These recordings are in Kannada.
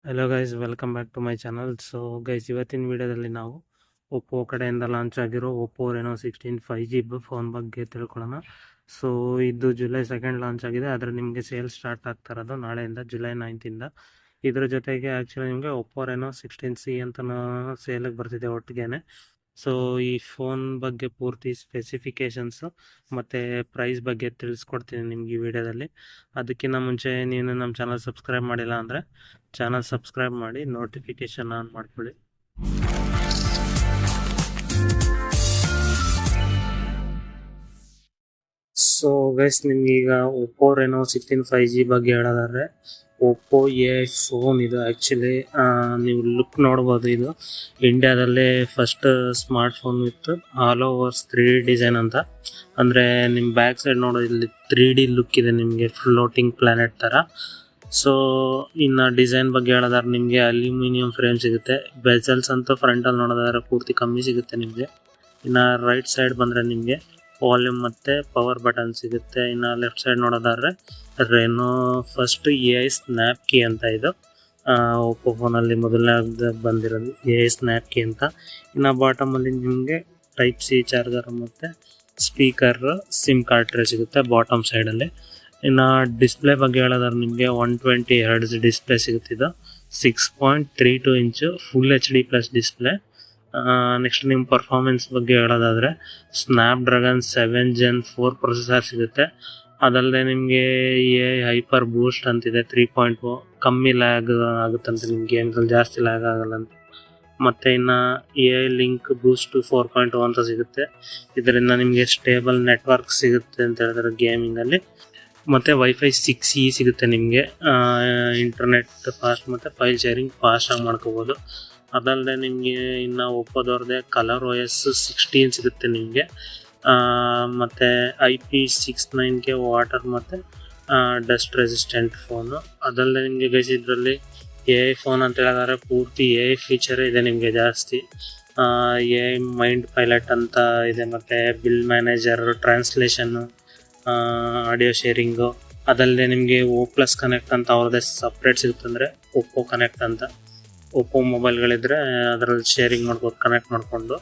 Hello guys, welcome back to my channel. So guys, ಇವತ್ತಿನ ವಿಡಿಯೋದಲ್ಲಿ ನಾವು ಒಪ್ಪೋ ಕಡೆಯಿಂದ ಲಾಂಚ್ ಆಗಿರೋ ಒಪ್ಪೋ ರೆನೋ 16 5G ಫೋನ್ ಬಗ್ಗೆ ತಿಳ್ಕೊಳ್ಳೋಣ. ಸೊ ಇದು ಜುಲೈ 2 ಲಾಂಚ್ ಆಗಿದೆ, ಆದರೆ ನಿಮಗೆ ಸೇಲ್ ಸ್ಟಾರ್ಟ್ ಆಗ್ತಾ ಇರೋದು ನಾಳೆಯಿಂದ ಜುಲೈ 9 ಇದ್ರ ಜೊತೆಗೆ ಆ್ಯಕ್ಚುಲಿ ನಿಮಗೆ ಒಪ್ಪೋ ರೆನೋ 16C ಅಂತ ಸೇಲಿಗೆ ಬರ್ತಿದೆ ಒಟ್ಟಿಗೆ. ಸೊ ಈ ಫೋನ್ ಬಗ್ಗೆ ಪೂರ್ತಿ ಸ್ಪೆಸಿಫಿಕೇಷನ್ಸು ಮತ್ತು ಪ್ರೈಸ್ ಬಗ್ಗೆ ತಿಳಿಸ್ಕೊಡ್ತೀನಿ ನಿಮ್ಗೆ ಈ ವಿಡಿಯೋದಲ್ಲಿ. ಅದಕ್ಕಿಂತ ಮುಂಚೆ ನೀವು ನಮ್ಮ ಚಾನಲ್ ಸಬ್ಸ್ಕ್ರೈಬ್ ಮಾಡಿಲ್ಲ ಅಂದರೆ ಚಾನಲ್ ಸಬ್ಸ್ಕ್ರೈಬ್ ಮಾಡಿ, ನೋಟಿಫಿಕೇಷನ್ ಆನ್ ಮಾಡ್ಕೊಳ್ಳಿ. ಸೊ ಗೈಸ್, ನಿಮ್ಗೀಗ ಒಪ್ಪೋ ರೆನೋ 16 5G ಬಗ್ಗೆ ಹೇಳೋದಾದ್ರೆ, ಒಪ್ಪೋ ಫೋನ್ ಇದು ಆ್ಯಕ್ಚುಲಿ ನೀವು ಲುಕ್ ನೋಡ್ಬೋದು. ಇದು ಇಂಡಿಯಾದಲ್ಲೇ first smart phone with all overs 3D design ಅಂತ. ಅಂದರೆ ನಿಮ್ಮ ಬ್ಯಾಕ್ ಸೈಡ್ ನೋಡೋದು, ಇಲ್ಲಿ 3D ಲುಕ್ ಇದೆ ನಿಮಗೆ, ಫ್ಲೋಟಿಂಗ್ ಪ್ಲಾನೆಟ್ ಥರ. ಸೊ ಇನ್ನು ಡಿಸೈನ್ ಬಗ್ಗೆ ಹೇಳೋದಾದ್ರೆ, ನಿಮಗೆ ಅಲ್ಯೂಮಿನಿಯಂ ಫ್ರೇಮ್ ಸಿಗುತ್ತೆ. ಬೆಜಲ್ಸ್ ಅಂತೂ ಫ್ರಂಟಲ್ಲಿ ನೋಡೋದಾದ್ರೆ ಪೂರ್ತಿ ಕಮ್ಮಿ ಸಿಗುತ್ತೆ ನಿಮಗೆ. ಇನ್ನು ರೈಟ್ ಸೈಡ್ ಬಂದರೆ ನಿಮಗೆ ವಾಲ್ಯೂಮ್ ಮತ್ತು ಪವರ್ ಬಟನ್ ಸಿಗುತ್ತೆ. ಇನ್ನು ಲೆಫ್ಟ್ ಸೈಡ್ ನೋಡೋದಾದ್ರೆ Reno first AI snap key ಅಂತ. ಇದು ಒಪ್ಪೋ ಫೋನಲ್ಲಿ ಮೊದಲನೇ ಬಂದಿರೋದು AI ಸ್ನ್ಯಾಪ್ ಕೀ ಅಂತ. ಇನ್ನು ಬಾಟಮಲ್ಲಿ ನಿಮಗೆ ಟೈಪ್ C ಚಾರ್ಜರ್ ಮತ್ತು ಸ್ಪೀಕರ್, ಸಿಮ್ ಕಾರ್ಡ್ ಟ್ರೇ ಸಿಗುತ್ತೆ ಬಾಟಮ್ ಸೈಡಲ್ಲಿ. ಇನ್ನು ಡಿಸ್ಪ್ಲೇ ಬಗ್ಗೆ ಹೇಳೋದಾದ್ರೆ, ನಿಮಗೆ 120 Hz ಡಿಸ್ಪ್ಲೇ ಸಿಗುತ್ತೆ. ಇದು 6.32 inch full HD plus display. Next ನಿಮ್ಮ ಪರ್ಫಾರ್ಮೆನ್ಸ್ ಬಗ್ಗೆ ಹೇಳೋದಾದರೆ, ಸ್ನ್ಯಾಪ್ಡ್ರ್ಯಾಗನ್ 7 Gen 4 ಪ್ರೊಸೆಸರ್ ಸಿಗುತ್ತೆ. ಅದಲ್ಲದೆ ನಿಮಗೆ AI ಹೈಪರ್ ಬೂಸ್ಟ್ ಅಂತಿದೆ 3.0, ಕಮ್ಮಿ ಲ್ಯಾಗ್ ಆಗುತ್ತಂತೆ ನಿಮ್ಮ ಗೇಮ್ಸಲ್ಲಿ, ಜಾಸ್ತಿ ಲ್ಯಾಗ್ ಆಗಲ್ಲ ಅಂತ. ಮತ್ತು ಇನ್ನು AI ಲಿಂಕ್ ಬೂಸ್ಟ್ 4.0 ಅಂತ ಸಿಗುತ್ತೆ. ಇದರಿಂದ ನಿಮಗೆ ಸ್ಟೇಬಲ್ ನೆಟ್ವರ್ಕ್ ಸಿಗುತ್ತೆ ಅಂತ ಹೇಳಿದ್ರೆ ಗೇಮಿಂಗಲ್ಲಿ. ಮತ್ತು ವೈಫೈ 6E ಸಿಗುತ್ತೆ ನಿಮಗೆ. ಇಂಟರ್ನೆಟ್ ಫಾಸ್ಟ್ ಮತ್ತು ಫೈಲ್ ಶೇರಿಂಗ್ ಫಾಸ್ಟಾಗಿ ಮಾಡ್ಕೋಬೋದು. ಅದಲ್ಲದೆ ನಿಮಗೆ ಇನ್ನು ಒಪ್ಪೋದವ್ರದ್ದೇ ColorOS 16 ಸಿಗುತ್ತೆ ನಿಮಗೆ. ಮತ್ತು IP69K ವಾಟರ್ ಮತ್ತು ಡಸ್ಟ್ ರೆಸಿಸ್ಟೆಂಟ್ ಫೋನು. ಅದಲ್ಲದೆ ನಿಮಗೆ ಗೈಸ್, ಇದರಲ್ಲಿ AI ಫೋನ್ ಅಂತ ಹೇಳಿದ್ರೆ ಪೂರ್ತಿ AI ಫೀಚರೇ ಇದೆ ನಿಮಗೆ ಜಾಸ್ತಿ. AI ಮೈಂಡ್ ಪೈಲಟ್ ಅಂತ ಇದೆ, ಮತ್ತು ಬಿಲ್ ಮ್ಯಾನೇಜರ್, ಟ್ರಾನ್ಸ್ಲೇಷನ್ನು, ಆಡಿಯೋ ಶೇರಿಂಗು. ಅದಲ್ಲದೆ ನಿಮಗೆ O+ ಕನೆಕ್ಟ್ ಅಂತ ಅವ್ರದ್ದೇ ಸಪ್ರೇಟ್ ಸಿಗುತ್ತೆ, ಅಂದರೆ ಒಪ್ಪೋ ಕನೆಕ್ಟ್ ಅಂತ. ಒಪ್ಪೋ ಮೊಬೈಲ್ಗಳಿದ್ರೆ ಅದರಲ್ಲಿ ಶೇರಿಂಗ್ ಮಾಡ್ಬೋದು ಕನೆಕ್ಟ್ ಮಾಡಿಕೊಂಡು.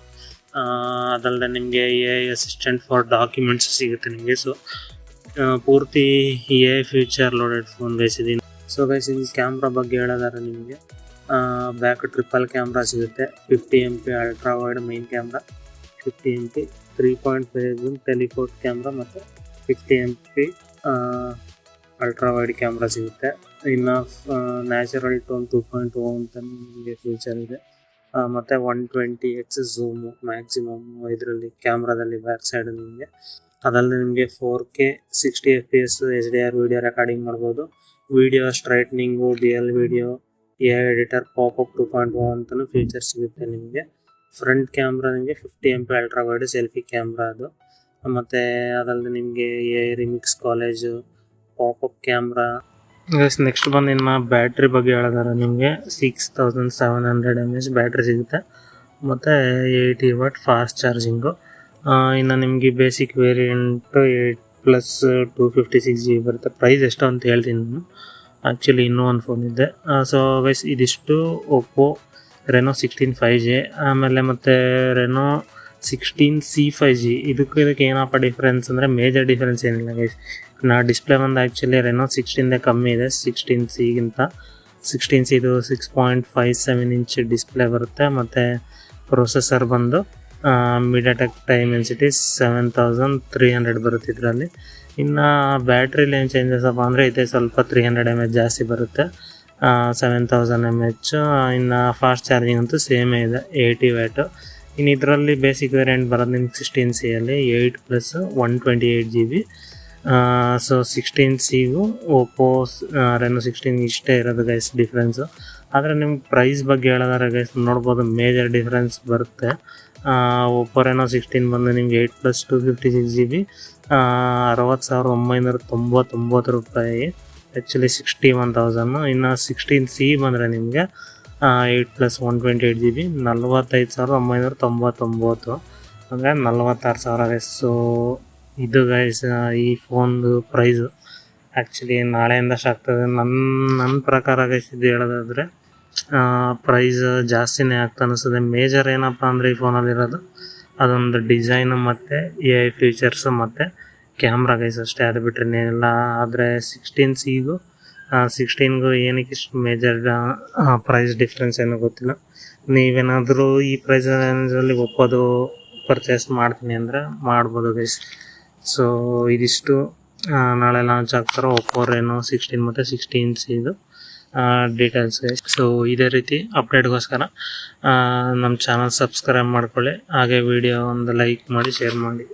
ಅದಲ್ಲದೆ ನಿಮಗೆ AI ಅಸಿಸ್ಟೆಂಟ್ ಫಾರ್ ಡಾಕ್ಯುಮೆಂಟ್ಸ್ ಸಿಗುತ್ತೆ ನಿಮಗೆ. ಸೊ ಪೂರ್ತಿ AI future loaded phone guys ಇದೀನಿ. ಸೊ ಗೈಸ್, ಇನ್ನು ಕ್ಯಾಮ್ರಾ ಬಗ್ಗೆ ಹೇಳೋದಾದ್ರೆ, ನಿಮಗೆ ಬ್ಯಾಕ್ ಟ್ರಿಪಲ್ ಕ್ಯಾಮ್ರಾ ಸಿಗುತ್ತೆ. 50 MP ultra wide main camera, 50 MP 3.5 zoom telephoto camera ಮತ್ತು 50 MP ಅಲ್ಟ್ರಾ ವೈಡ್ ಕ್ಯಾಮ್ರಾ ಸಿಗುತ್ತೆ. ಇನ್ನು ನ್ಯಾಚುರಲ್ ಟೋನ್ 2.0 ಅಂತ ನಿಮಗೆ ಫೀಚರ್ ಇದೆ. ಮತ್ತು 120x ಝೂಮು ಮ್ಯಾಕ್ಸಿಮಮ್ ಇದರಲ್ಲಿ ಕ್ಯಾಮ್ರಾದಲ್ಲಿ ಬ್ಯಾಕ್ ಸೈಡ್ ನಿಮಗೆ. ಅದಲ್ಲದೆ ನಿಮಗೆ 4K 60 FPS HDR video recording ಮಾಡ್ಬೋದು. Video straightening, DL video, AI editor, pop up 2.0 ಅಂತಲೂ ಫೀಚರ್ ಸಿಗುತ್ತೆ ನಿಮಗೆ. ಫ್ರಂಟ್ ಕ್ಯಾಮ್ರಾ ನಿಮಗೆ 50 MP ultra wide selfie camera ಅದು. ಮತ್ತು ಅದಲ್ಲದೆ ನಿಮಗೆ AI remix collage, popup camera. Next ಬಂದು ಇನ್ನು ಬ್ಯಾಟ್ರಿ ಬಗ್ಗೆ ಹೇಳಿದಾರೆ, ನಿಮಗೆ 6700 mAh ಬ್ಯಾಟ್ರಿ ಸಿಗುತ್ತೆ ಮತ್ತು 80 W ಫಾಸ್ಟ್ ಚಾರ್ಜಿಂಗು. ಇನ್ನು ನಿಮಗೆ ಬೇಸಿಕ್ ವೇರಿಯಂಟು 8+ 256GB ಬರುತ್ತೆ. ಪ್ರೈಸ್ ಎಷ್ಟು ಅಂತ ಹೇಳ್ತೀನಿ ನಾನು, ಆ್ಯಕ್ಚುಲಿ ಇನ್ನೂ ಒಂದು ಫೋನ್ ಇದೆ. ಸೊ ಗೈಸ್, ಇದಿಷ್ಟು ಒಪ್ಪೋ ರೆನೋ 16 5G. ಆಮೇಲೆ ಮತ್ತು ರೆನೋ 16C 5G. ಇದಕ್ಕೆ ಏನಪ್ಪ ಡಿಫ್ರೆನ್ಸ್ ಅಂದರೆ, ಮೇಜರ್ ಡಿಫ್ರೆನ್ಸ್ ಏನಿಲ್ಲ ಗೈಸ್. ಡಿಸ್ಪ್ಲೇ ಬಂದು ಆ್ಯಕ್ಚುಲಿ ರೆನೋ 16 ಕಮ್ಮಿ ಇದೆ 16Cಗಿಂತ. 16C ಇದು 6.57 ಇಂಚ್ ಡಿಸ್ಪ್ಲೇ ಬರುತ್ತೆ. ಮತ್ತು ಪ್ರೊಸೆಸರ್ ಬಂದು MediaTek Dimensity 7300 ಬರುತ್ತೆ ಇದರಲ್ಲಿ. ಇನ್ನು ಬ್ಯಾಟ್ರಿಲಿ ಏನು ಚೇಂಜಸ್ ಅಪ್ಪ ಅಂದರೆ, ಇದೆ ಸ್ವಲ್ಪ 300 mAh ಜಾಸ್ತಿ ಬರುತ್ತೆ, 7000 mAh. ಇನ್ನು ಫಾಸ್ಟ್ ಚಾರ್ಜಿಂಗ್ ಅಂತೂ ಸೇಮೇ ಇದೆ, 80 W. ಇನ್ನು ಇದರಲ್ಲಿ ಬೇಸಿಕ್ ವೇರಿಯಂಟ್ ಬರೋದು ನಿಮ್ಗೆ 16Cಯಲ್ಲಿ 8+ 128GB. ಸೊ 16Cಗೂ ಒಪ್ಪೋ ರೆನೋ 16 ಇಷ್ಟೇ ಇರೋದು ಗೈಸ್ ಡಿಫ್ರೆನ್ಸು. ಆದರೆ ನಿಮ್ಗೆ ಪ್ರೈಸ್ ಬಗ್ಗೆ ಹೇಳೋದಾದ್ರೆ ಗೈಸ್ ನೋಡ್ಬೋದು, ಮೇಜರ್ ಡಿಫ್ರೆನ್ಸ್ ಬರುತ್ತೆ. ಒಪ್ಪೋ ರೆನೋ 16 ಬಂದು ನಿಮ್ಗೆ 8+ 256GB 60,999 ರೂಪಾಯಿ, ಆ್ಯಕ್ಚುಲಿ 61,000. ಇನ್ನು 16C ಬಂದರೆ ನಿಮಗೆ 8+ 128GB 45,999, ಅಂದರೆ 46,000. ಸೊ ಇದು ಗೈಸ್ ಈ ಫೋನ್ದು ಪ್ರೈಸು. ಆ್ಯಕ್ಚುಲಿ ನಾಳೆಯಿಂದ ಸ್ಟಾರ್ಟ್ ಆಗ್ತದೆ. ನನ್ನ ಪ್ರಕಾರ ಗೈಸ್ ಇದು ಹೇಳೋದಾದರೆ, ಪ್ರೈಸ್ ಜಾಸ್ತಿನೇ ಆಗ್ತಾ ಅನಿಸ್ತದೆ. ಮೇಜರ್ ಏನಪ್ಪ ಅಂದರೆ ಈ ಫೋನಲ್ಲಿ ಇರೋದು ಅದೊಂದು ಡಿಸೈನು ಮತ್ತು AI ಫೀಚರ್ಸ್ ಮತ್ತು ಕ್ಯಾಮ್ರಾ ಗೈಸ್ ಅಷ್ಟೇ. ಅದು ಬಿಟ್ಟರೆ ಏನಿಲ್ಲ. ಆದರೆ 16Cಗೂ 16ಗೂ ಏನಕ್ಕೆ ಇಷ್ಟು ಮೇಜರ್ ಪ್ರೈಸ್ ಡಿಫ್ರೆನ್ಸ್ ಏನೋ ಗೊತ್ತಿಲ್ಲ. ನೀವೇನಾದರೂ ಈ ಪ್ರೈಸ್ ರೇಂಜಲ್ಲಿ ಒಪ್ಪೋದು ಪರ್ಚೇಸ್ ಮಾಡ್ತೀನಿ ಅಂದರೆ ಮಾಡ್ಬೋದು ಗೈಸ್. ಸೊ ಇದಿಷ್ಟು ನಾಳೆ ಲಾಂಚ್ ಆಗ್ತಾರೋ ಒಪ್ಪೋ ರೆನೋ 16 ಮತ್ತು 16Cದು ಡೀಟೇಲ್ಸ್ ಗೈಸ್. ಸೊ ಇದೇ ರೀತಿ ಅಪ್ಡೇಟ್ಗೋಸ್ಕರ ನಮ್ಮ ಚಾನಲ್ ಸಬ್ಸ್ಕ್ರೈಬ್ ಮಾಡ್ಕೊಳ್ಳಿ. ಹಾಗೆ ವಿಡಿಯೋ ಒಂದು ಲೈಕ್ ಮಾಡಿ, ಶೇರ್ ಮಾಡಿ.